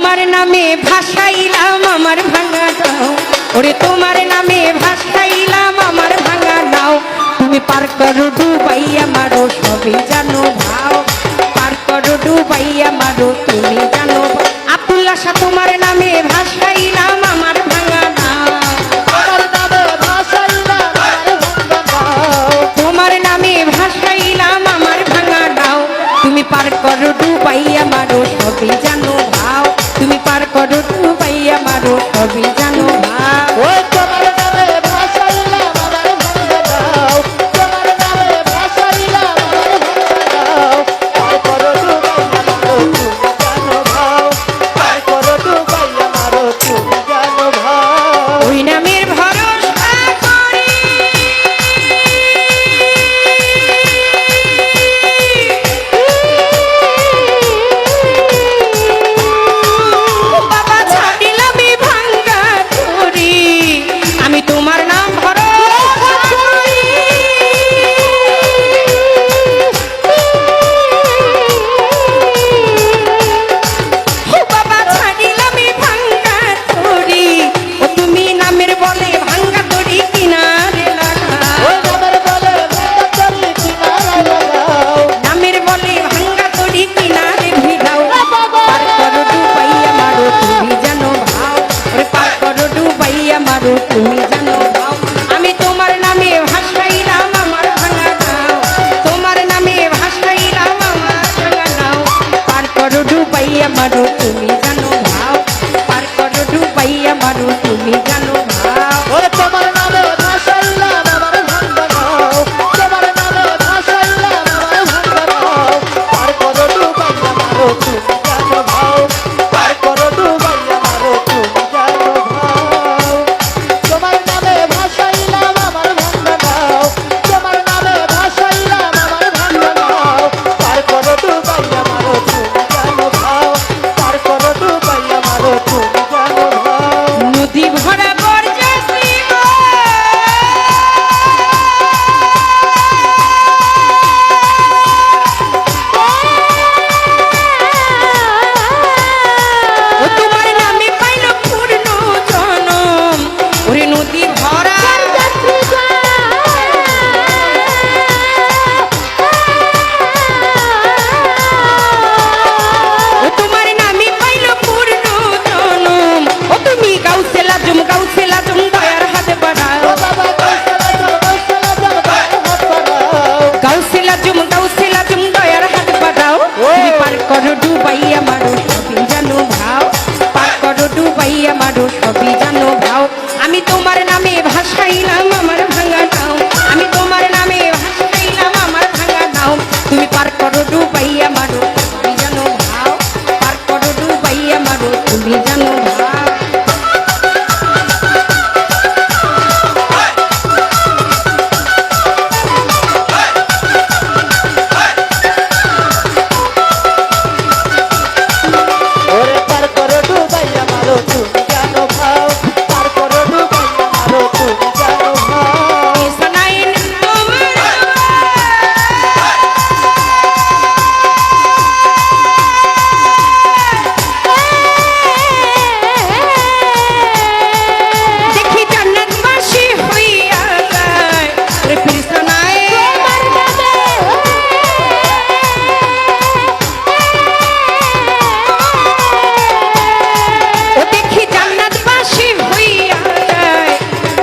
তোমার নামে ভাসাইলাম আমার ভাঙা নাও, ওরে তোমার নামে ভাসাইলাম আমার ভাঙা নাও। তুমি পার করো ডুবাইয়া মারো সবই জানো ভাও, পার করো ডুবাইয়া মারো তুমি জানো। আব্দুল্লাহ শাহ তোমার নামে ভাসাইলাম আমার ভাঙা নাও, তোমার নামে ভাসাইলাম আমার ভাঙা নাও। তুমি পার করো ডুবাইয়া মারো সবই জানো ভাও, তুমি পার করো ডুবাইয়া মারো সবই জানো ভাও। তুমি জানো ভাও, আমি তোমার নামে ভাসাইলাম আমার ভাঙা নাও, তোমার নামে ভাসাইলাম আমার ভাঙা নাও। পার করো ডুবাইয়া মারো তুমি জানো ভাও, পার করো ডুবাইয়া মারো তুমি জানো ভাও। তোমার নামে ভাসাইলাম আমার ভাঙা নাও, তোমার নামে ভাসাইলাম আমার ভাঙা নাও। পার করো ডুবাইয়া মারো তুমি জানো ভাও, পার করো ডুবাইয়া মারো তুমি জানো ভাও। তোমার নামে ভাসাইলাম আমার ভাঙা নাও, তোমার নামে ভাসাইলাম আমার ভাঙা নাও। পার করো ডুবাইয়া মারো তুমি জানো ভাও, পার করো ডুবাইয়া মারো তুমি জানো ভাও। নদী ভরা বরযাত্রী ও তোমার নামে পাইল পূর্ণ জনম, ওরে নদী ভরা ও তোমার নামে পাইল পূর্ণ জনম। ও তুমি গাউসে লাজুম দয়ার হাতে বাড়াও, গাউসে লাজুম দয়ার হাতে বাড়াও। তুমি পার করো ডুবাইয়া মারো সবই জানো ভাও, পার করো ডুবাইয়া মারো সবই জানো ভাও। আমি তোমার নামে ভাসাইলাম আমার ভাঙা নাও, আমি তোমার নামে ভাসাইলাম আমার ভাঙা নাও। তুমি পার করো ডুবাইয়া মারো সবই জানো ভাও, পার করো ডুবাইয়া মারো তুমি জানো ভাও। ওরে পার করো ডুবাইয়া মারো তুমি জানো ভাও, পার করো ডুবাইয়া মারো তুমি জানো ভাও। সানাইন তোমার দেখি জান্নাতবাসী হইয়া যায়, ওরে পিরসনায় ও দেখি জান্নাতবাসী হইয়া যায়।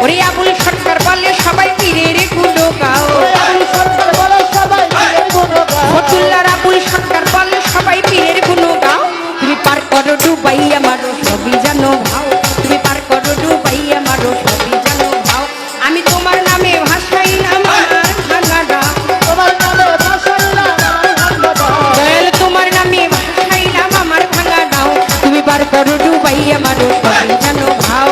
ওরে আবুল সরকার বলে সবাই পীরের গুলো গাও, আবুল সরকার বলে সবাই পীরের গুণ গাও। ফতুল্লাহ আবুল সরকার বলে সবাই পীরের গুলো গাও। তুমি পার করো ডুবাইয়া মারো সবই জানো ভাও, তুমি পার করো ডুবাইয়া মারো সবই জানো ভাও। আমি তোমার নামে ভাসাইলাম আমার ভাঙা নাও, তোমার নামে ভাসাইলাম আমার ভাঙা নাও। দয়াল তোমার নামে ভাসাইলাম আমার ভাঙা নাও। তুমি পার করো ডুবাইয়া মারো সবই জানো ভাও,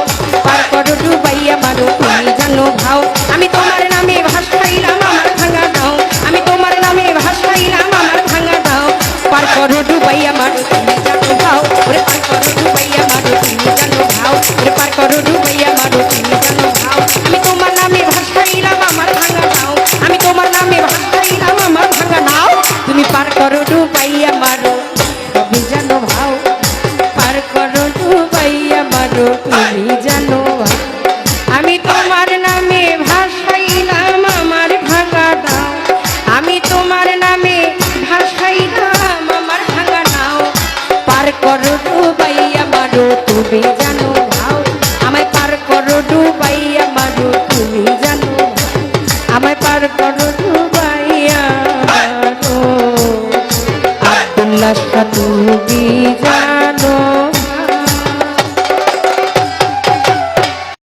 পার করো ডুবাইয়া মারো তুমি জানো ভাও। আমি তোমার নামে ভাসাইলাম আমার ভাঙা নাও, আমি তোমার নামে ভাসাইলাম আমার ভাঙা নাও। পার করো ডুবাইয়া মারো তুমি জানো ভাও, ওরে পার করো ডুবাইয়া মারো তুমি জানো ভাও। মারো তুমি জানো ভাও। আমি তোমার নামে ভাসাইলাম আমার ভাঙা নাও, আমি তোমার নামে ভাসাইলাম আমার ভাঙা নাও। পার করো ডুবাইয়া মারো তুমি জানো